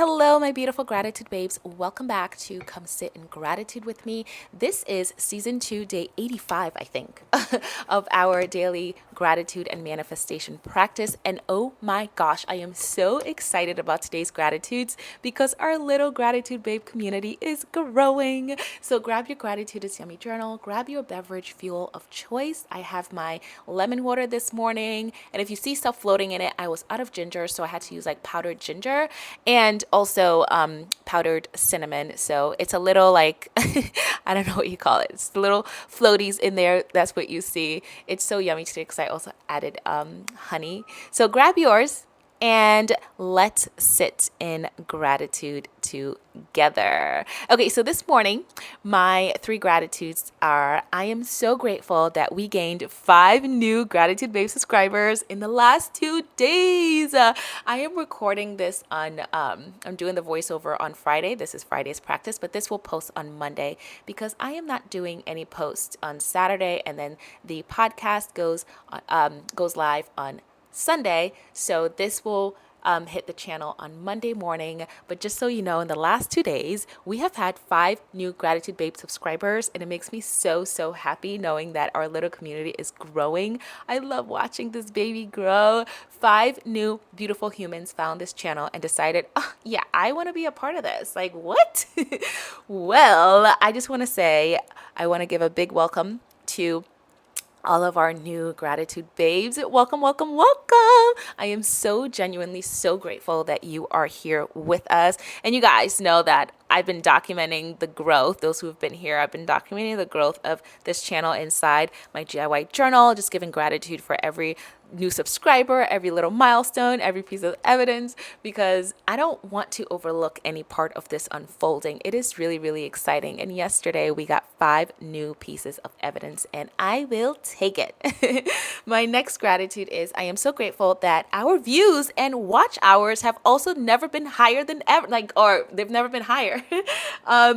Hello, my beautiful gratitude babes. Welcome back to Come Sit in Gratitude with me. This is season 2, day 85, I think, of our daily gratitude and manifestation practice. And oh my gosh, I am so excited about today's gratitudes because our little gratitude babe community is growing. So grab your gratitude is yummy journal, grab your beverage fuel of choice. I have my lemon water this morning, and if you see stuff floating in it, I was out of ginger, so I had to use like powdered ginger and also powdered cinnamon. So it's a little like, I don't know what you call it. It's the little floaties in there. That's what you see. It's so yummy today because I also added honey. So grab yours and let's sit in gratitude together. Okay, so this morning, my 3 gratitudes are I am so grateful that we gained 5 new Gratitude Babe subscribers in the last 2 days. I am recording this on, I'm doing the voiceover on Friday. This is Friday's practice, but this will post on Monday because I am not doing any posts on Saturday, and then the podcast goes live on Sunday. So this will hit the channel on Monday morning. But just so you know, in the last 2 days, we have had 5 new Gratitude Babe subscribers, and it makes me so happy knowing that our little community is growing. I love watching this baby grow. 5 new beautiful humans found this channel and decided, oh, yeah, I want to be a part of this. Like, what? Well, I just want to say, I want to give a big welcome to all of our new gratitude babes. Welcome, welcome, welcome. I am so genuinely so grateful that you are here with us. And you guys know that I've been documenting the growth. Those who have been here, I've been documenting the growth of this channel inside my DIY journal, just giving gratitude for every new subscriber, every little milestone, every piece of evidence, because I don't want to overlook any part of this unfolding. It is really exciting. And yesterday we got 5 new pieces of evidence, and I will take it. My next gratitude is I am so grateful that our views and watch hours have also never been higher than ever, or they've never been higher.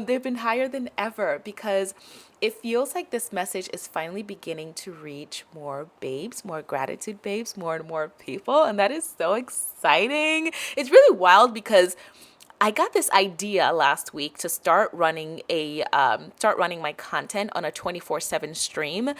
They've been higher than ever because it feels like this message is finally beginning to reach more babes, more gratitude babes, more and more people. And that is so exciting. It's really wild because I got this idea last week to start running my content on a 24/7 stream.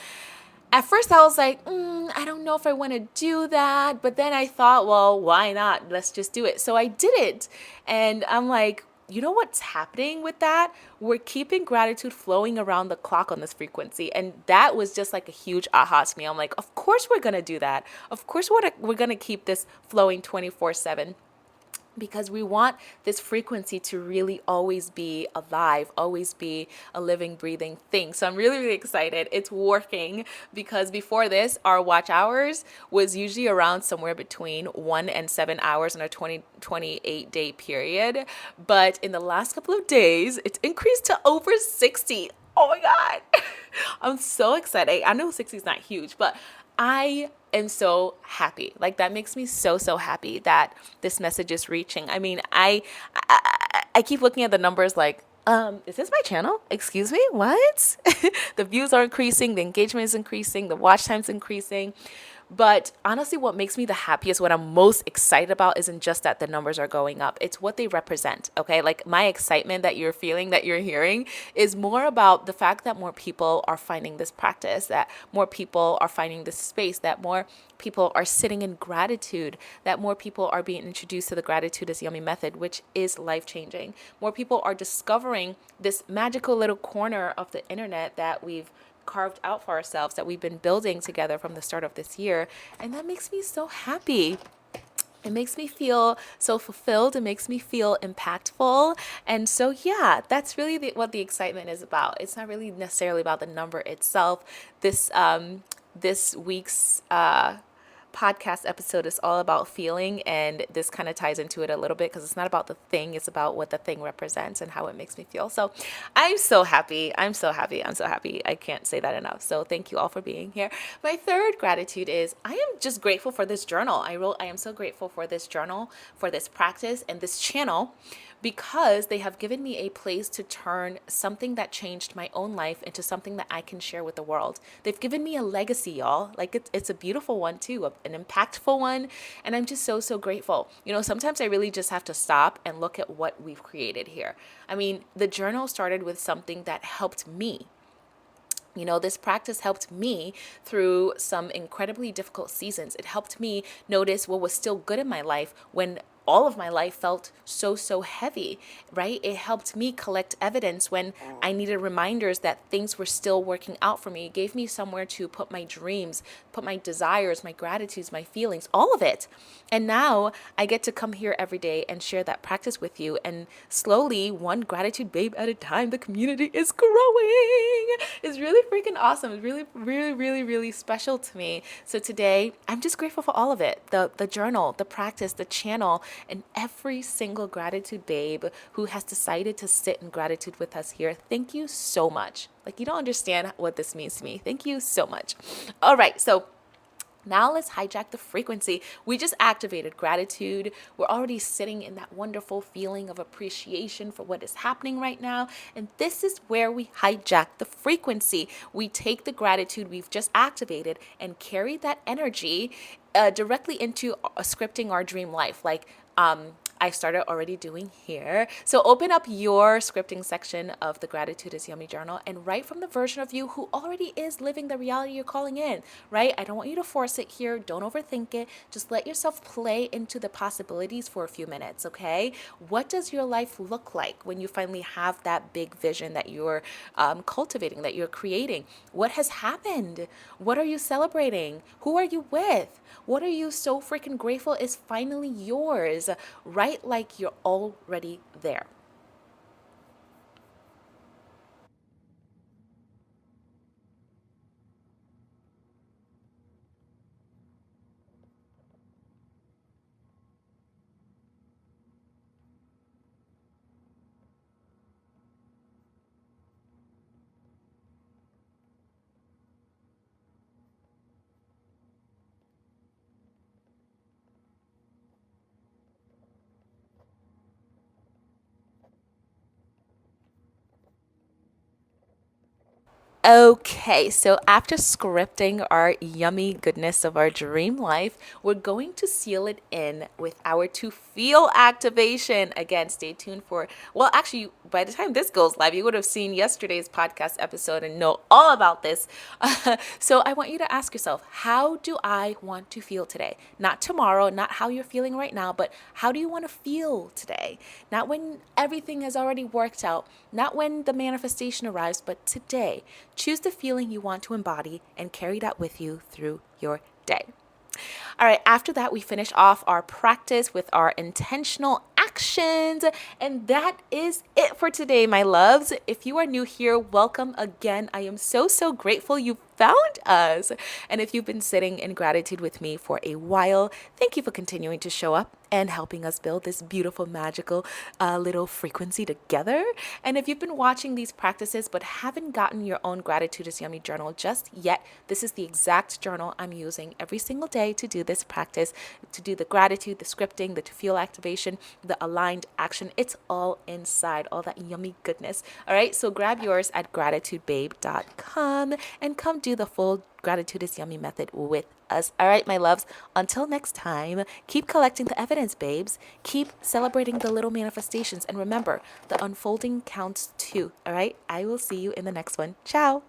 At first I was like, I don't know if I want to do that. But then I thought, well, why not? Let's just do it. So I did it. And I'm like, you know what's happening with that? We're keeping gratitude flowing around the clock on this frequency. And that was just like a huge aha to me. I'm like, of course we're going to do that. Of course we're going to keep this flowing 24/7. Because we want this frequency to really always be alive, always be a living, breathing thing. So I'm really excited. It's working because before this, our watch hours was usually around somewhere between 1 and 7 hours in a 28-day period. But in the last couple of days, it's increased to over 60. Oh my God. I'm so excited. I know 60 is not huge, but I am so happy. Like, that makes me so happy that this message is reaching. I mean, I keep looking at the numbers like, is this my channel? Excuse me? What? The views are increasing, the engagement is increasing, the watch time's increasing. But honestly, what makes me the happiest, what I'm most excited about, isn't just that the numbers are going up. It's what they represent, okay? Like, my excitement that you're feeling, that you're hearing, is more about the fact that more people are finding this practice, that more people are finding this space, that more people are sitting in gratitude, that more people are being introduced to the Gratitude is Yummy method, which is life-changing. More people are discovering this magical little corner of the internet that we've carved out for ourselves, that we've been building together from the start of this year. And that makes me so happy. It makes me feel so fulfilled. It makes me feel impactful. And so, yeah, that's really what the excitement is about. It's not really necessarily about the number itself. This week's podcast episode is all about feeling, and this kind of ties into it a little bit because it's not about the thing, it's about what the thing represents and how it makes me feel. So I'm so happy. I can't say that enough. So thank you all for being here. My third gratitude is I am just grateful for this journal. I am so grateful for this journal, for this practice, and this channel, because they have given me a place to turn something that changed my own life into something that I can share with the world. They've given me a legacy, y'all. Like, it's a beautiful one too, an impactful one. And I'm just so, so grateful. Sometimes I really just have to stop and look at what we've created here. I mean, the journal started with something that helped me. This practice helped me through some incredibly difficult seasons. It helped me notice what was still good in my life when all of my life felt so, so heavy, right? It helped me collect evidence when I needed reminders that things were still working out for me. It gave me somewhere to put my dreams, put my desires, my gratitudes, my feelings, all of it. And now I get to come here every day and share that practice with you. And slowly, one gratitude babe at a time, the community is growing. It's really freaking awesome. It's really, really, really, really special to me. So today, I'm just grateful for all of it. The journal, the practice, the channel, and every single gratitude babe who has decided to sit in gratitude with us here. Thank you so much. Like, you don't understand what this means to me. Thank you so much. All right, so now let's hijack the frequency. We just activated gratitude. We're already sitting in that wonderful feeling of appreciation for what is happening right now. And this is where we hijack the frequency. We take the gratitude we've just activated and carry that energy directly into scripting our dream life. I started already doing here. So open up your scripting section of the Gratitude is Yummy journal and write from the version of you who already is living the reality you're calling in, right? I don't want you to force it here. Don't overthink it. Just let yourself play into the possibilities for a few minutes, okay? What does your life look like when you finally have that big vision that you're cultivating, that you're creating? What has happened? What are you celebrating? Who are you with? What are you so freaking grateful is finally yours? Right, like you're already there. Okay, so after scripting our yummy goodness of our dream life, we're going to seal it in with our to feel activation. Again, stay tuned for, well, actually, by the time this goes live, you would have seen yesterday's podcast episode and know all about this. So I want you to ask yourself, how do I want to feel today? Not tomorrow, not how you're feeling right now, but how do you want to feel today? Not when everything has already worked out, not when the manifestation arrives, but today. Choose the feeling you want to embody and carry that with you through your day. All right, after that, we finish off our practice with our intentional actions. And that is it for today, my loves. If you are new here, welcome again. I am so, so grateful you found us. And if you've been sitting in gratitude with me for a while, thank you for continuing to show up and helping us build this beautiful, magical little frequency together. And if you've been watching these practices but haven't gotten your own Gratitude is Yummy journal just yet, this is the exact journal I'm using every single day to do this practice, to do the gratitude, the scripting, the to feel activation, the aligned action. It's all inside, all that yummy goodness. All right, so grab yours at gratitudebabe.com and come do the full Gratitude is Yummy method with us. All right, my loves, until next time, keep collecting the evidence, babes. Keep celebrating the little manifestations. And remember, the unfolding counts too. All right, I will see you in the next one. Ciao.